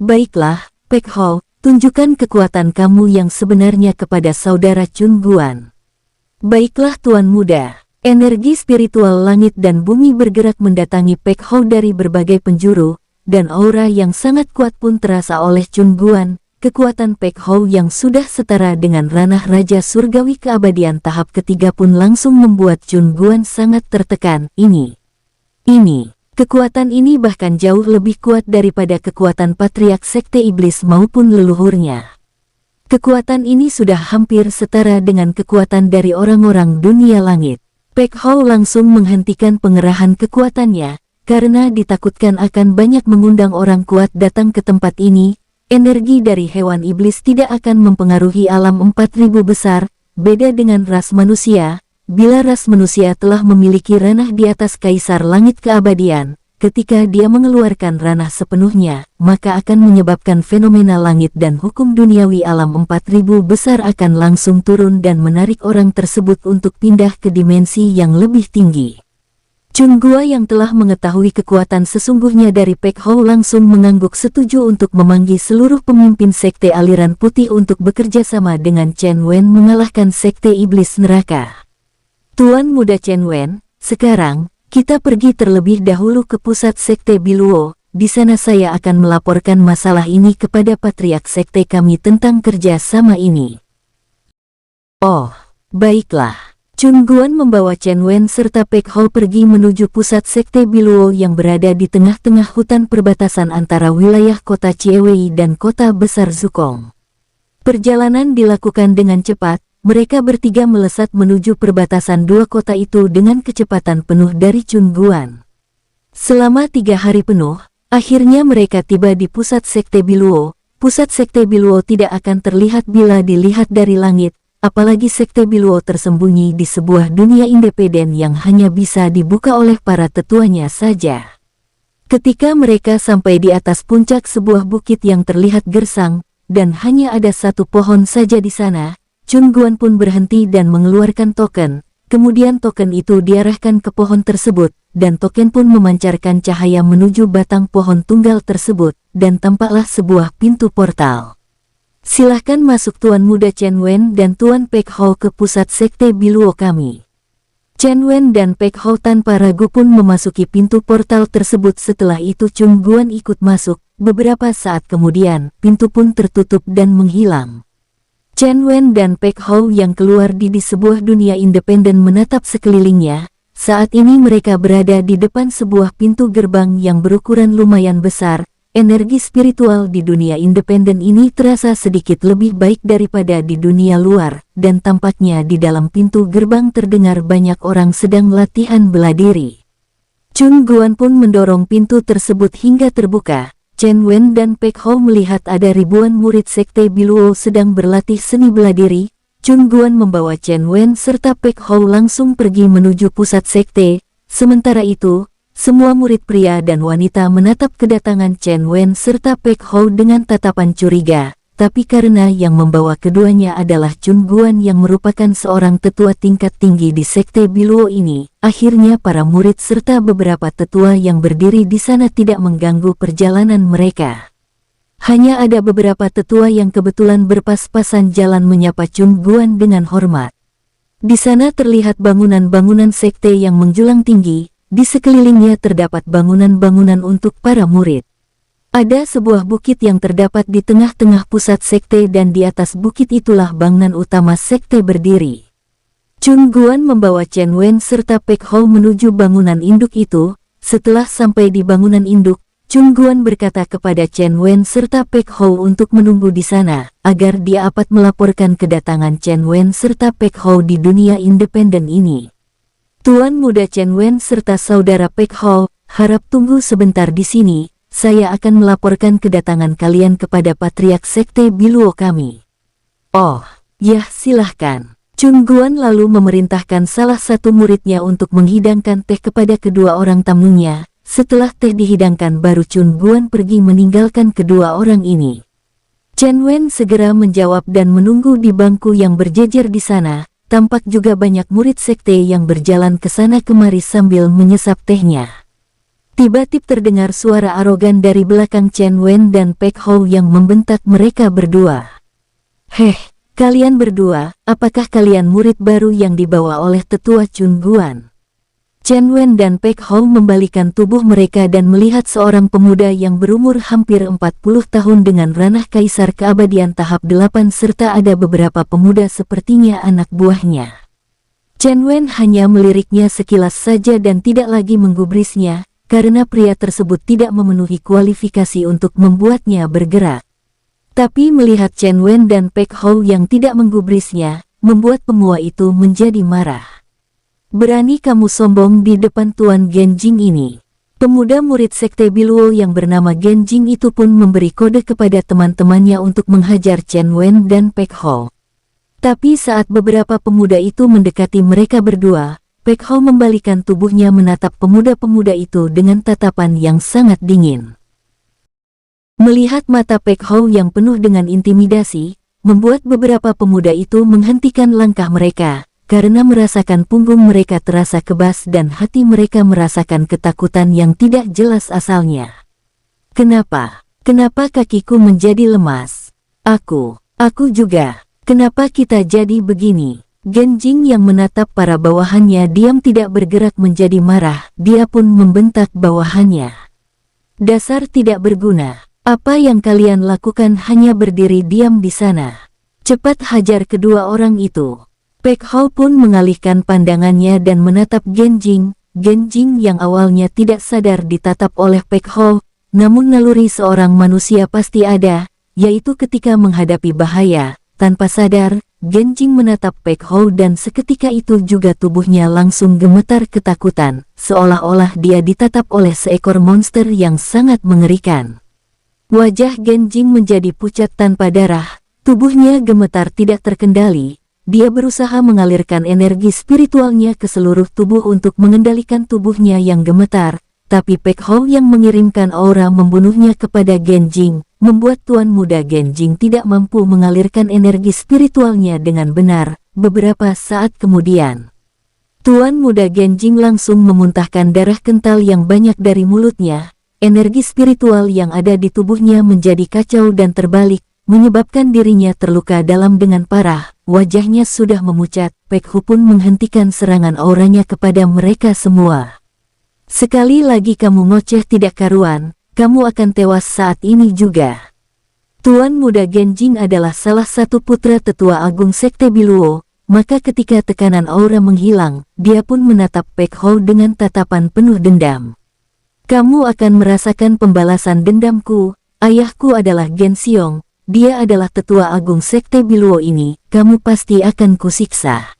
Baiklah, Pek Hou, tunjukkan kekuatan kamu yang sebenarnya kepada saudara Chun Guan. Baiklah Tuan Muda, energi spiritual langit dan bumi bergerak mendatangi Pek Hou dari berbagai penjuru, dan aura yang sangat kuat pun terasa oleh Chun Guan, kekuatan Pek Hou yang sudah setara dengan ranah Raja Surgawi Keabadian tahap ketiga pun langsung membuat Chun Guan sangat tertekan. Kekuatan ini bahkan jauh lebih kuat daripada kekuatan Patriark Sekte Iblis maupun leluhurnya. Kekuatan ini sudah hampir setara dengan kekuatan dari orang-orang dunia langit. Pek Hou langsung menghentikan pengerahan kekuatannya, karena ditakutkan akan banyak mengundang orang kuat datang ke tempat ini. Energi dari hewan iblis tidak akan mempengaruhi alam 4000 besar, beda dengan ras manusia. Bila ras manusia telah memiliki ranah di atas Kaisar Langit Keabadian, ketika dia mengeluarkan ranah sepenuhnya, maka akan menyebabkan fenomena langit dan hukum duniawi alam 4000 besar akan langsung turun dan menarik orang tersebut untuk pindah ke dimensi yang lebih tinggi. Chun Gua yang telah mengetahui kekuatan sesungguhnya dari Pek Hou langsung mengangguk setuju untuk memanggil seluruh pemimpin Sekte Aliran Putih untuk bekerja sama dengan Chen Wen mengalahkan Sekte Iblis Neraka. Tuan Muda Chen Wen, sekarang, kita pergi terlebih dahulu ke pusat Sekte Biluo. Di sana saya akan melaporkan masalah ini kepada Patriark Sekte kami tentang kerja sama ini. Oh, baiklah. Chun Guan membawa Chen Wen serta Pek Hou pergi menuju pusat Sekte Biluo yang berada di tengah-tengah hutan perbatasan antara wilayah kota Chiewei dan kota besar Zukong. Perjalanan dilakukan dengan cepat. Mereka bertiga melesat menuju perbatasan dua kota itu dengan kecepatan penuh dari Chun Guan. Selama 3 hari penuh, akhirnya mereka tiba di pusat Sekte Biluo. Pusat Sekte Biluo tidak akan terlihat bila dilihat dari langit, apalagi Sekte Biluo tersembunyi di sebuah dunia independen yang hanya bisa dibuka oleh para tetuanya saja. Ketika mereka sampai di atas puncak sebuah bukit yang terlihat gersang, dan hanya ada satu pohon saja di sana, Chun Guan pun berhenti dan mengeluarkan token, kemudian token itu diarahkan ke pohon tersebut, dan token pun memancarkan cahaya menuju batang pohon tunggal tersebut, dan tampaklah sebuah pintu portal. Silahkan masuk Tuan Muda Chen Wen dan Tuan Pek Hou ke pusat Sekte Biluo kami. Chen Wen dan Pek Hou tanpa ragu pun memasuki pintu portal tersebut. Setelah itu Chun Guan ikut masuk, beberapa saat kemudian, pintu pun tertutup dan menghilang. Chen Wen dan Pek Hou yang keluar di sebuah dunia independen menatap sekelilingnya. Saat ini mereka berada di depan sebuah pintu gerbang yang berukuran lumayan besar. Energi spiritual di dunia independen ini terasa sedikit lebih baik daripada di dunia luar, dan tampaknya di dalam pintu gerbang terdengar banyak orang sedang latihan bela diri. Chun Guan pun mendorong pintu tersebut hingga terbuka. Chen Wen dan Pek Hou melihat ada ribuan murid Sekte Biluo sedang berlatih seni bela diri. Chun Guan membawa Chen Wen serta Pek Hou langsung pergi menuju pusat sekte. Sementara itu, semua murid pria dan wanita menatap kedatangan Chen Wen serta Pek Hou dengan tatapan curiga. Tapi karena yang membawa keduanya adalah Chun Guan yang merupakan seorang tetua tingkat tinggi di Sekte Biluo ini, akhirnya para murid serta beberapa tetua yang berdiri di sana tidak mengganggu perjalanan mereka. Hanya ada beberapa tetua yang kebetulan berpas-pasan jalan menyapa Chun Guan dengan hormat. Di sana terlihat bangunan-bangunan sekte yang menjulang tinggi, di sekelilingnya terdapat bangunan-bangunan untuk para murid. Ada sebuah bukit yang terdapat di tengah-tengah pusat sekte dan di atas bukit itulah bangunan utama sekte berdiri. Chun Guan membawa Chen Wen serta Pek Hou menuju bangunan induk itu. Setelah sampai di bangunan induk, Chun Guan berkata kepada Chen Wen serta Pek Hou untuk menunggu di sana, agar dia dapat melaporkan kedatangan Chen Wen serta Pek Hou di dunia independen ini. Tuan Muda Chen Wen serta saudara Pek Hou, harap tunggu sebentar di sini. Saya akan melaporkan kedatangan kalian kepada Patriark Sekte Biluo kami. Oh, ya silahkan. Chun Guan lalu memerintahkan salah satu muridnya untuk menghidangkan teh kepada kedua orang tamunya. Setelah teh dihidangkan baru Chun Guan pergi meninggalkan kedua orang ini. Chen Wen segera menjawab dan menunggu di bangku yang berjejer di sana. Tampak juga banyak murid sekte yang berjalan ke sana kemari sambil menyesap tehnya. Tiba-tiba terdengar suara arogan dari belakang Chen Wen dan Pek Hou yang membentak mereka berdua. Heh, kalian berdua, apakah kalian murid baru yang dibawa oleh tetua Chun Guan? Chen Wen dan Pek Hou membalikan tubuh mereka dan melihat seorang pemuda yang berumur hampir 40 tahun dengan ranah kaisar keabadian tahap 8 serta ada beberapa pemuda sepertinya anak buahnya. Chen Wen hanya meliriknya sekilas saja dan tidak lagi menggubrisnya, karena pria tersebut tidak memenuhi kualifikasi untuk membuatnya bergerak. Tapi melihat Chen Wen dan Pek Hou yang tidak menggubrisnya, membuat pemua itu menjadi marah. Berani kamu sombong di depan Tuan Genjing ini. Pemuda murid Sekte Biluo yang bernama Genjing itu pun memberi kode kepada teman-temannya untuk menghajar Chen Wen dan Pek Hou. Tapi saat beberapa pemuda itu mendekati mereka berdua, Pek Hou membalikan tubuhnya menatap pemuda-pemuda itu dengan tatapan yang sangat dingin. Melihat mata Pek Hou yang penuh dengan intimidasi, membuat beberapa pemuda itu menghentikan langkah mereka, karena merasakan punggung mereka terasa kebas dan hati mereka merasakan ketakutan yang tidak jelas asalnya. Kenapa? Kenapa kakiku menjadi lemas? Aku juga. Kenapa kita jadi begini? Genjing yang menatap para bawahannya diam tidak bergerak menjadi marah, dia pun membentak bawahannya. Dasar tidak berguna. Apa yang kalian lakukan hanya berdiri diam di sana. Cepat hajar kedua orang itu. Pek Hou pun mengalihkan pandangannya dan menatap Genjing. Genjing yang awalnya tidak sadar ditatap oleh Pek Hou, namun naluri seorang manusia pasti ada, yaitu ketika menghadapi bahaya. Tanpa sadar, Genjing menatap Pek Hou dan seketika itu juga tubuhnya langsung gemetar ketakutan, seolah-olah dia ditatap oleh seekor monster yang sangat mengerikan. Wajah Genjing menjadi pucat tanpa darah, tubuhnya gemetar tidak terkendali. Dia berusaha mengalirkan energi spiritualnya ke seluruh tubuh untuk mengendalikan tubuhnya yang gemetar, tapi Pek Hou yang mengirimkan aura membunuhnya kepada Genjing, membuat Tuan Muda Genjing tidak mampu mengalirkan energi spiritualnya dengan benar. Beberapa saat kemudian, Tuan Muda Genjing langsung memuntahkan darah kental yang banyak dari mulutnya. Energi spiritual yang ada di tubuhnya menjadi kacau dan terbalik, menyebabkan dirinya terluka dalam dengan parah. Wajahnya sudah memucat. Pek Hou pun menghentikan serangan auranya kepada mereka semua. Sekali lagi kamu ngoceh tidak karuan, kamu akan tewas saat ini juga. Tuan Muda Genjing adalah salah satu putra tetua agung Sekte Biluo, maka ketika tekanan aura menghilang, dia pun menatap Pek Hou dengan tatapan penuh dendam. Kamu akan merasakan pembalasan dendamku. Ayahku adalah Gen Xiong. Dia adalah tetua agung Sekte Biluo ini, kamu pasti akan kusiksa.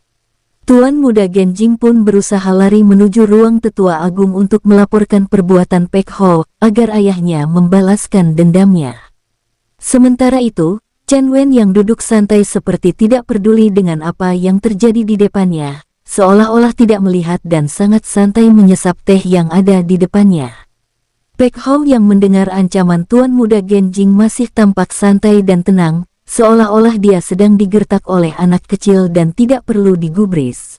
Tuan Muda Genjing pun berusaha lari menuju ruang tetua agung untuk melaporkan perbuatan Pek Hou, agar ayahnya membalaskan dendamnya. Sementara itu, Chen Wen yang duduk santai seperti tidak peduli dengan apa yang terjadi di depannya, seolah-olah tidak melihat dan sangat santai menyesap teh yang ada di depannya. Pek Hou yang mendengar ancaman Tuan Muda Genjing masih tampak santai dan tenang, seolah-olah dia sedang digertak oleh anak kecil dan tidak perlu digubris.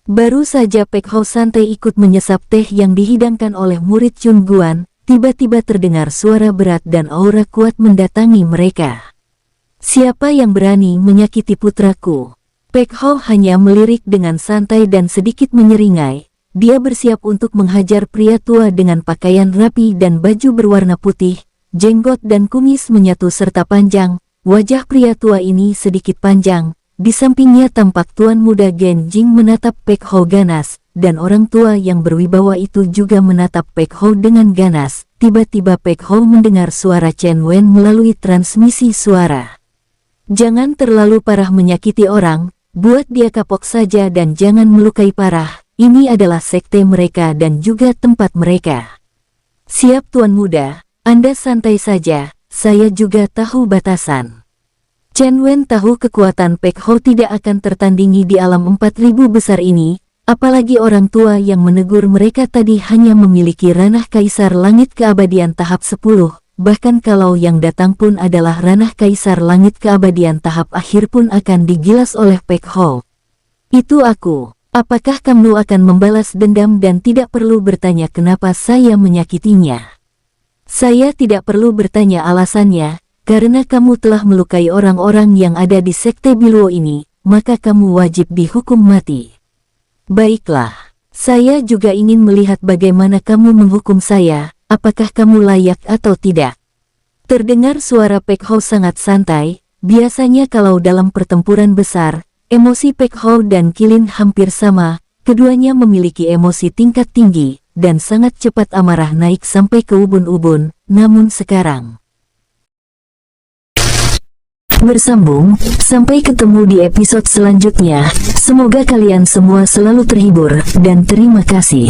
Baru saja Pek Hou santai ikut menyesap teh yang dihidangkan oleh murid Chun Guan, tiba-tiba terdengar suara berat dan aura kuat mendatangi mereka. Siapa yang berani menyakiti putraku? Pek Hou hanya melirik dengan santai dan sedikit menyeringai. Dia bersiap untuk menghajar pria tua dengan pakaian rapi dan baju berwarna putih, jenggot dan kumis menyatu serta panjang. Wajah pria tua ini sedikit panjang, di sampingnya tampak Tuan Muda Genjing menatap Pek Hou ganas, dan orang tua yang berwibawa itu juga menatap Pek Hou dengan ganas. Tiba-tiba Pek Hou mendengar suara Chen Wen melalui transmisi suara. Jangan terlalu parah menyakiti orang, buat dia kapok saja dan jangan melukai parah. Ini adalah sekte mereka dan juga tempat mereka. Siap Tuan Muda, Anda santai saja, saya juga tahu batasan. Chen Wen tahu kekuatan Pek Hou tidak akan tertandingi di alam 4000 besar ini, apalagi orang tua yang menegur mereka tadi hanya memiliki ranah kaisar langit keabadian tahap 10, bahkan kalau yang datang pun adalah ranah kaisar langit keabadian tahap akhir pun akan digilas oleh Pek Hou. Itu aku. Apakah kamu akan membalas dendam dan tidak perlu bertanya kenapa saya menyakitinya? Saya tidak perlu bertanya alasannya, karena kamu telah melukai orang-orang yang ada di Sekte Biluo ini, maka kamu wajib dihukum mati. Baiklah, Saya juga ingin melihat bagaimana kamu menghukum saya, apakah kamu layak atau tidak. Terdengar suara Pek Hou sangat santai, biasanya kalau dalam pertempuran besar, emosi Pek Hou dan Qilin hampir sama, keduanya memiliki emosi tingkat tinggi, dan sangat cepat amarah naik sampai ke ubun-ubun, namun sekarang bersambung, sampai ketemu di episode selanjutnya. Semoga kalian semua selalu terhibur, dan terima kasih.